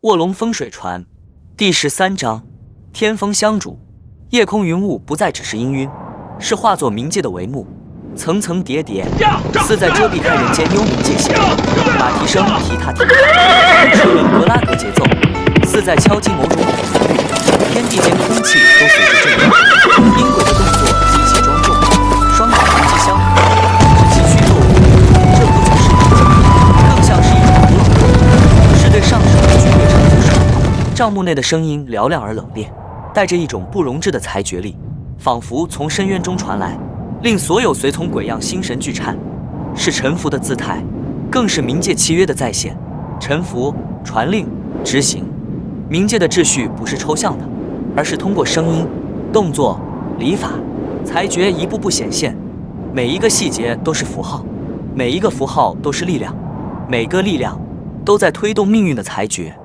卧龙风水传第13章，天风相主。夜空云雾不再只是氤氲，是化作冥界的帷幕，层层叠叠，似在遮蔽开人间幽冥界限。马蹄声踢踏踢踏，车轮格拉格节奏，似在敲击某种恐怖律。天地间空气都随着震动，音轨的动作极其庄重，双脚不击相合，只其虚作无。这不总是冥境，更像是一种古老的，是对上神的军队场所说。帐幕内的声音嘹亮而冷冽，带着一种不容置的裁决力，仿佛从深渊中传来，令所有随从鬼样心神俱颤。是臣服的姿态，更是冥界契约的再现。臣服、传令、执行，冥界的秩序不是抽象的，而是通过声音、动作、礼法、裁决一步步显现。每一个细节都是符号，每一个符号都是力量，每个力量都在推动命运的裁决。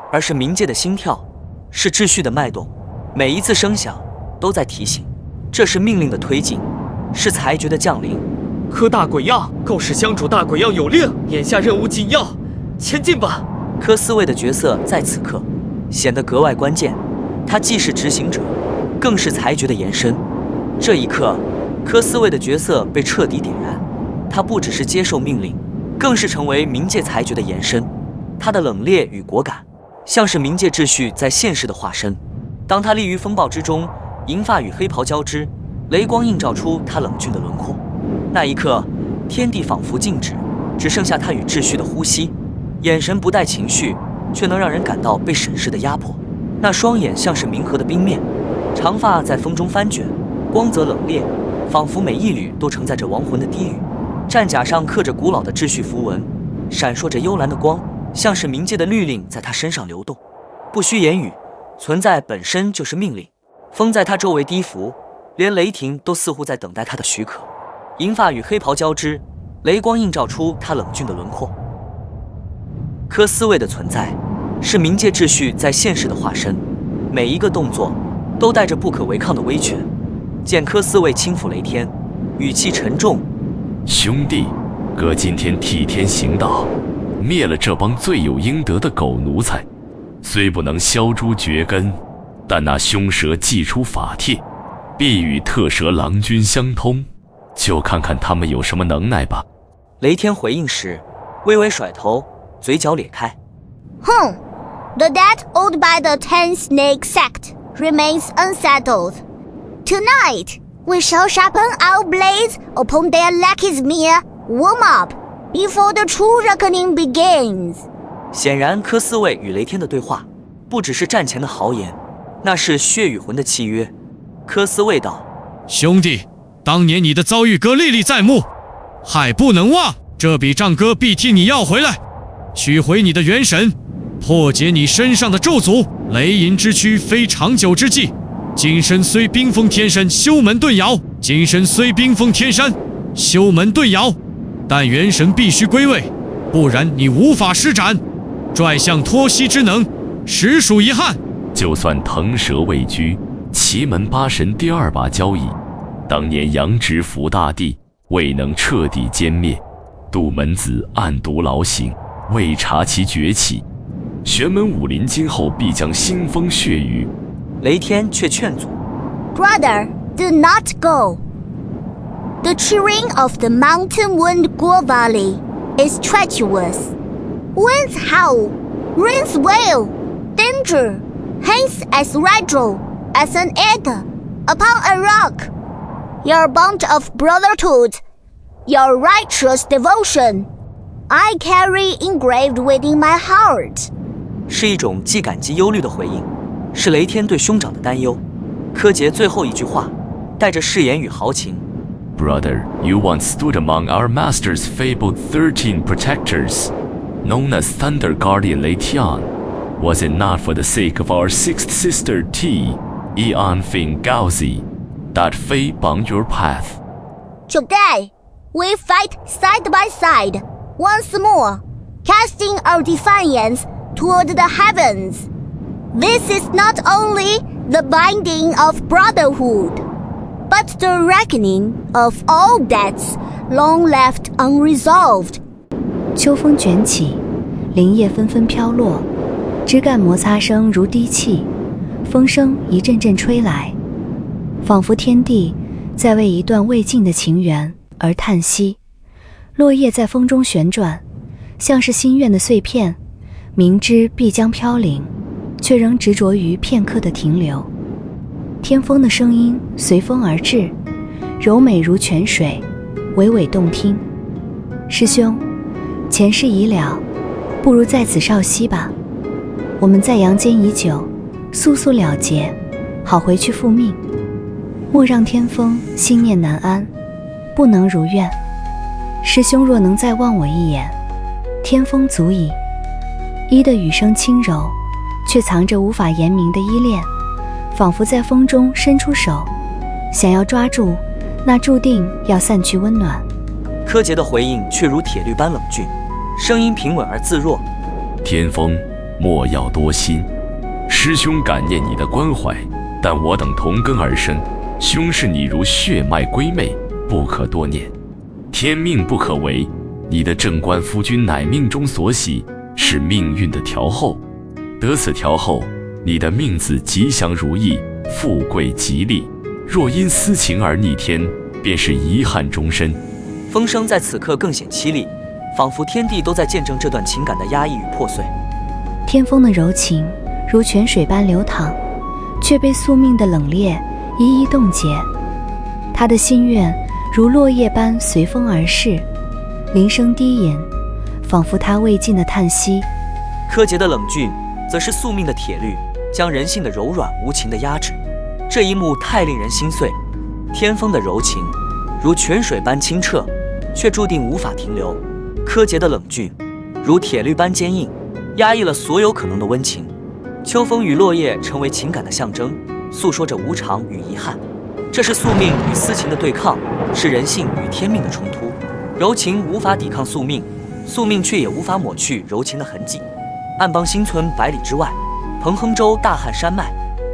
而是冥界的心跳，是秩序的脉动，每一次声响都在提醒，这是命令的推进，是裁决的降临。柯大鬼药，够使香主大鬼药有令，眼下任务紧要，前进吧。柯思卫的角色在此刻显得格外关键，他既是执行者，更是裁决的延伸。这一刻，柯思卫的角色被彻底点燃，他不只是接受命令，更是成为冥界裁决的延伸。他的冷冽与果敢，像是冥界秩序在现实的化身。当他立于风暴之中，银发与黑袍交织，雷光映照出他冷峻的轮廓。那一刻，天地仿佛静止，只剩下他与秩序的呼吸。眼神不带情绪，却能让人感到被审视的压迫。那双眼像是冥河的冰面，长发在风中翻卷，光泽冷冽，仿佛每一缕都承载着亡魂的低语。战甲上刻着古老的秩序符文，闪烁着幽蓝的光，像是冥界的律令在他身上流动。不需言语，存在本身就是命令。风在他周围低伏，连雷霆都似乎在等待他的许可。银发与黑袍交织，雷光映照出他冷峻的轮廓。柯思卫的存在是冥界秩序在现实的化身，每一个动作都带着不可违抗的威权。见柯思卫轻抚雷天，语气沉重：兄弟，哥今天替天行道，灭了这帮罪有应得的狗奴才，虽不能削诸绝根，但那凶蛇祭出法帖，必与特蛇郎君相通，就看看他们有什么能耐吧。雷天回应时，微微甩头，嘴角咧开。The debt owed by the Ten Snake Sect remains unsettled. Tonight, we shall sharpen our blades upon their lackey's mere warm-up before the true reckoning begins. 显然，柯思卫与雷天的对话不只是战前的豪言，那是血与魂的契约。柯思卫道：兄弟，当年你的遭遇哥历历在目，海不能忘，这笔账哥必替你要回来，取回你的元神，破解你身上的咒诅。雷淫之躯非长久之计，今生虽冰封天山，修门遁摇，今生虽冰封天山，修门遁摇，但元神必须归位，不然你无法施展。拽象脱息之能，实属遗憾。就算腾蛇未居，奇门八神第二把交椅，当年杨直服大帝，未能彻底歼灭，杜门子暗毒劳形，未察其崛起，玄门武林今后必将腥风血雨。雷天却劝阻： Brother, do not go. The terrain of the mountain-wound Guo Valley is treacherous. Winds howl, rains wail, danger hangs as fragile as an egg upon a rock. Your bond of brotherhood, your righteous devotion, I carry engraved within my heart. 是一种既感激忧虑的回应，是雷天对兄长的担忧。柯洁最后一句话带着誓言与豪情。Brother, you once stood among our master's fabled 13 protectors, known as Thunder Guardian Lei Tian. Was it not for the sake of our sixth sister Ti, Yian Fing Gaozi, that fate bound your path? Today, we fight side by side, once more, casting our defiance toward the heavens. This is not only the binding of brotherhood, but the reckoning of all debts long left unresolved. 秋风卷起，林叶纷纷飘落，枝干摩擦声如低泣，风声一阵阵吹来，仿佛天地在为一段未尽的情缘而叹息。落叶在风中旋转，像是心愿的碎片，明知必将飘零，却仍执着于片刻的停留。天风的声音随风而至，柔美如泉水，娓娓动听。师兄，前事已了，不如在此少息吧。我们在阳间已久，速速了结，好回去复命。莫让天风心念难安，不能如愿。师兄若能再望我一眼，天风足矣。一的语声轻柔，却藏着无法言明的依恋，仿佛在风中伸出手，想要抓住那注定要散去温暖。柯洁的回应却如铁律般冷峻，声音平稳而自若。天风，莫要多心，师兄感念你的关怀，但我等同根而生，兄视你如血脉闺妹，不可多念。天命不可违，你的正官夫君乃命中所喜，是命运的调候。得此调候，你的命子吉祥如意，富贵吉利。若因私情而逆天，便是遗憾终身。风声在此刻更显凄厉，仿佛天地都在见证这段情感的压抑与破碎。天风的柔情如泉水般流淌，却被宿命的冷冽一一冻结。他的心愿如落叶般随风而逝，铃声低吟，仿佛他未尽的叹息。柯洁的冷峻，则是宿命的铁律，将人性的柔软无情的压制。这一幕太令人心碎。天风的柔情如泉水般清澈，却注定无法停留。柯洁的冷峻如铁律般坚硬，压抑了所有可能的温情。秋风与落叶成为情感的象征，诉说着无常与遗憾。这是宿命与私情的对抗，是人性与天命的冲突。柔情无法抵抗宿命，宿命却也无法抹去柔情的痕迹。暗帮新村百里之外，彭亨州大汉山脉，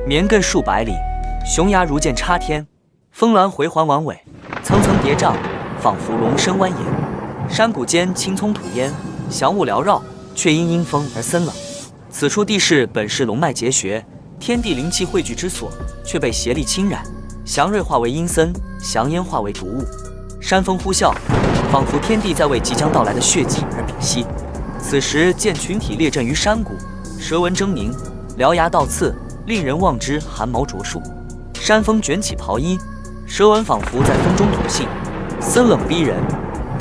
绵亘数百里，雄崖如剑插天，峰峦回环完尾，层层叠嶂，仿佛龙身蜿蜒。山谷间青葱吐烟，祥雾缭绕，却因阴风而森冷。此处地势本是龙脉结穴，天地灵气汇聚之所，却被邪力侵染，祥瑞化为阴森，祥烟化为毒雾。山风呼啸，仿佛天地在为即将到来的血祭而屏息。此时见群体列阵于山谷，蛇纹狰狞，獠牙倒刺，令人望之寒毛着树。山风卷起袍衣，蛇纹仿佛在风中吐信，森冷逼人。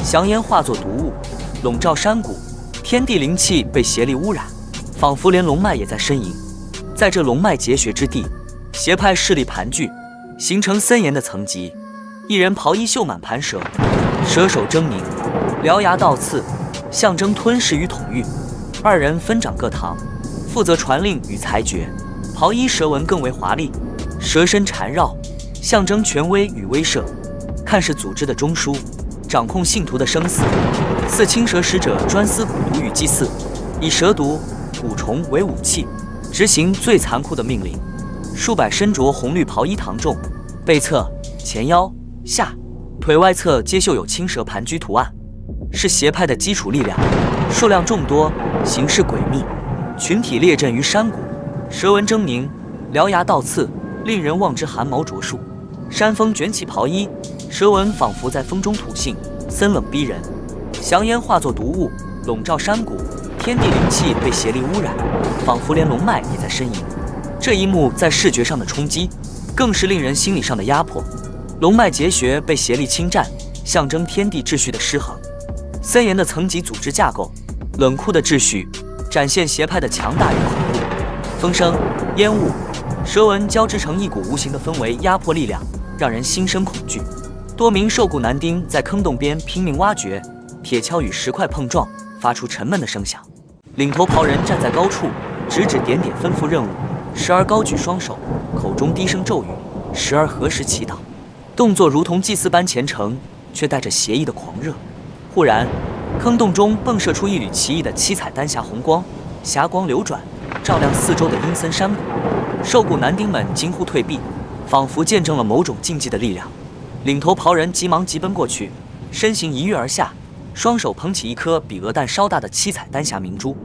祥烟化作毒雾，笼罩山谷，天地灵气被邪力污染，仿佛连龙脉也在呻吟。在这龙脉结穴之地，邪派势力盘踞，形成森严的层级。一人袍衣绣满盘蛇，蛇首狰狞，獠牙倒刺，象征吞噬与统御。二人分掌各堂，负责传令与裁决。袍衣蛇纹更为华丽，蛇身缠绕，象征权威与威慑。看是组织的中枢，掌控信徒的生死。似青蛇使者专司蛊毒与祭祀，以蛇毒、蛊虫为武器，执行最残酷的命令。数百身着红绿袍衣堂众，背侧、前腰、下、腿外侧皆绣有青蛇盘踞图案，是邪派的基础力量，数量众多，形式诡秘。群体列阵于山谷，蛇纹狰狞，獠牙倒刺，令人望之寒毛着树。山风卷起袍衣，蛇纹仿佛在风中吐信，森冷逼人。祥烟化作毒雾，笼罩山谷，天地灵气被邪力污染，仿佛连龙脉也在呻吟。这一幕在视觉上的冲击，更是令人心理上的压迫。龙脉结穴被邪力侵占，象征天地秩序的失衡。森严的层级组织架构，冷酷的秩序，展现邪派的强大与恐怖。风声、烟雾、蛇纹交织成一股无形的氛围，压迫力量，让人心生恐惧。多名受雇男丁在坑洞边拼命挖掘，铁锹与石块碰撞，发出沉闷的声响。领头袍人站在高处，指指点点吩咐任务，时而高举双手，口中低声咒语，时而合十祈祷，动作如同祭祀般虔诚，却带着邪意的狂热。忽然，坑洞中迸射出一缕奇异的七彩丹霞红光，霞光流转，照亮四周的阴森山谷。受雇男丁们惊呼退避，仿佛见证了某种禁忌的力量。领头袍人急忙疾奔过去，身形一跃而下，双手捧起一颗比鹅蛋稍大的七彩丹霞明珠。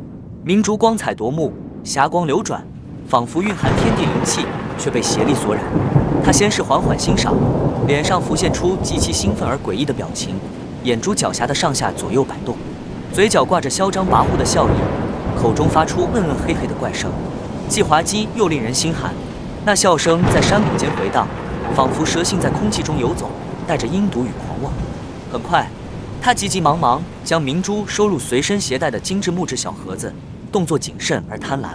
明珠光彩夺目，霞光流转，仿佛蕴含天地灵气，却被邪力所染。他先是缓缓欣赏，脸上浮现出极其兴奋而诡异的表情，眼珠狡黠的上下左右摆动，嘴角挂着嚣张跋扈的笑意，口中发出闷闷嘿嘿的怪声，既滑稽又令人心寒。那笑声在山谷间回荡，仿佛蛇信在空气中游走，带着阴毒与狂妄。很快，他急急忙忙将明珠收入随身携带的精致木质小盒子，动作谨慎而贪婪，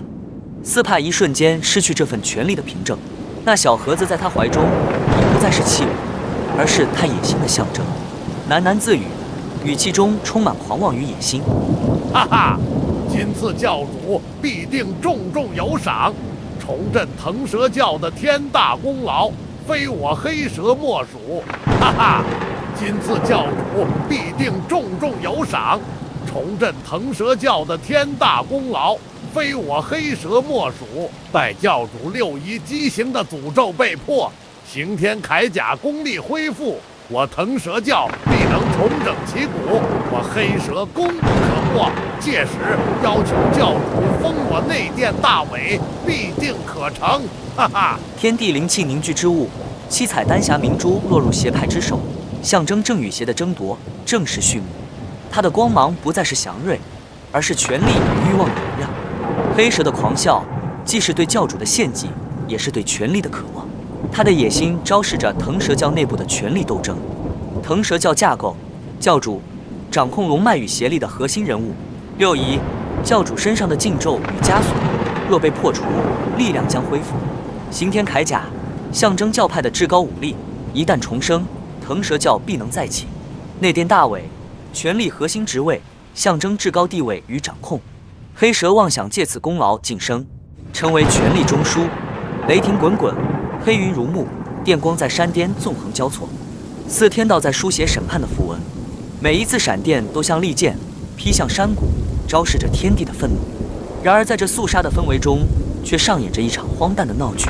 似怕一瞬间失去这份权力的凭证。那小盒子在他怀中已不再是器物，而是他野心的象征。喃喃自语，语气中充满狂妄与野心。哈哈，今次教主必定重重有赏，重振腾蛇教的天大功劳，非我黑蛇莫属。哈哈，今次教主必定重重有赏，重振腾蛇教的天大功劳，非我黑蛇莫属。待教主六仪畸形的诅咒被破，刑天铠甲功力恢复，我腾蛇教必能重整旗鼓，我黑蛇功不可没。届时要求教主封我内殿大韦，必定可成。哈哈！天地灵气凝聚之物，七彩丹霞明珠落入邪派之手，象征正与邪的争夺正式序幕。它的光芒不再是祥瑞，而是权力与欲望的荣耀。黑蛇的狂笑，既是对教主的献祭，也是对权力的渴望。他的野心昭示着腾蛇教内部的权力斗争。腾蛇教架构，教主掌控龙脉与邪力的核心人物。六仪，教主身上的禁咒与枷锁，若被破除，力量将恢复。刑天铠甲，象征教派的至高武力，一旦重生，腾蛇教必能再起。内殿大韦，权力核心职位，象征至高地位与掌控。黑蛇妄想借此功劳晋升，成为权力中枢。雷霆滚滚，黑云如幕，电光在山巅纵横交错，似天道在书写审判的符文。每一次闪电都像利剑，劈向山谷，昭示着天地的愤怒。然而在这肃杀的氛围中，却上演着一场荒诞的闹剧。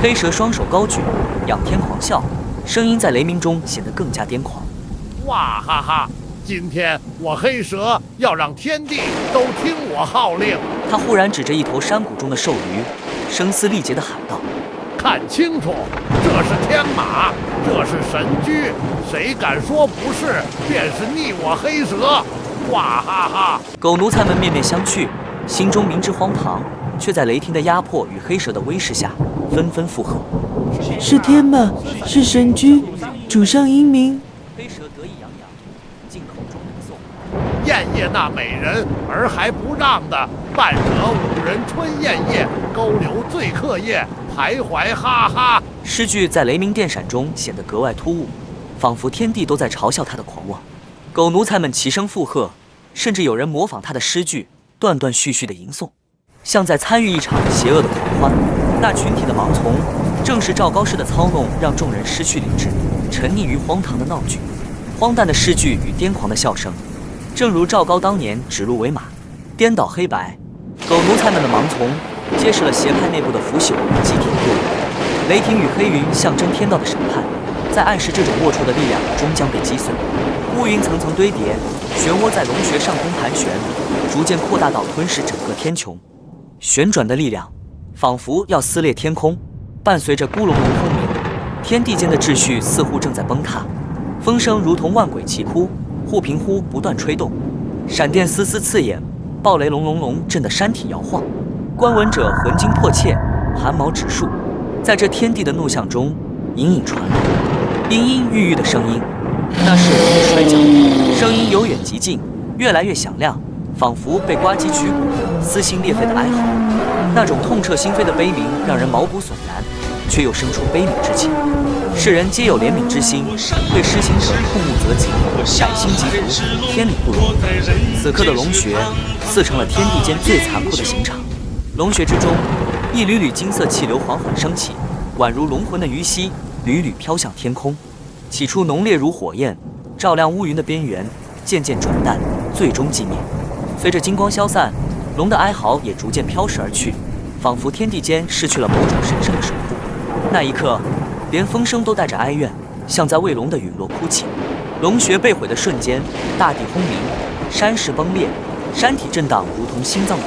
黑蛇双手高举，仰天狂笑，声音在雷鸣中显得更加癫狂。哇哈哈！今天我黑蛇要让天地都听我号令。他忽然指着一头山谷中的兽驴，声嘶力竭地喊道：看清楚，这是天马，这是神驹，谁敢说不是，便是逆我黑蛇！哇哈哈！狗奴才们面面相觑，心中明知荒唐，却在雷霆的压迫与黑蛇的威势下，纷纷附和：是天马，是神驹，主上英明。黑蛇得意洋洋，进口中吟诵：燕叶那美人儿还不让的，半折五人春燕叶，勾留醉客夜，徘徊哈哈。诗句在雷鸣电闪中显得格外突兀，仿佛天地都在嘲笑他的狂妄。狗奴才们齐声附和，甚至有人模仿他的诗句，断断续续的吟诵，像在参与一场邪恶的狂欢。那群体的盲从，正是赵高式的操弄，让众人失去理智，沉溺于荒唐的闹剧。荒诞的诗句与癫狂的笑声，正如赵高当年指鹿为马，颠倒黑白。狗奴才们的盲从，揭示了邪派内部的腐朽与集体的恶意。雷霆与黑云象征天道的审判，在暗示这种龌龊的力量终将被击碎。乌云层层堆叠，漩涡在龙穴上空盘旋，逐渐扩大到吞噬整个天穹。旋转的力量，仿佛要撕裂天空。伴随着咕隆隆轰鸣，天地间的秩序似乎正在崩塌。风声如同万鬼齐哭，护平呼不断吹动，闪电丝丝刺眼，暴雷隆隆隆，震得山体摇晃。观闻者魂惊魄切，汗毛直竖。在这天地的怒象中，隐隐传来阴阴郁郁的声音，那是人的摔跤，声音由远及近，越来越响亮，仿佛被刮击曲骨、撕心裂肺的哀嚎。那种痛彻心扉的悲鸣让人毛骨悚然，却又生出悲悯之情。世人皆有怜悯之心，对施行者痛恶则疾，改心即服，天理不容。此刻的龙穴似成了天地间最残酷的刑场。龙穴之中，一缕缕金色气流缓缓升起，宛如龙魂的鱼息，缕缕飘向天空。起初浓烈如火焰，照亮乌云的边缘，渐渐转淡，最终寂灭。随着金光消散，龙的哀嚎也逐渐飘逝而去，仿佛天地间失去了某种神圣的守护。那一刻，连风声都带着哀怨，像在为龙的陨落哭泣。龙穴被毁的瞬间，大地轰鸣，山势崩裂，山体震荡，如同心脏的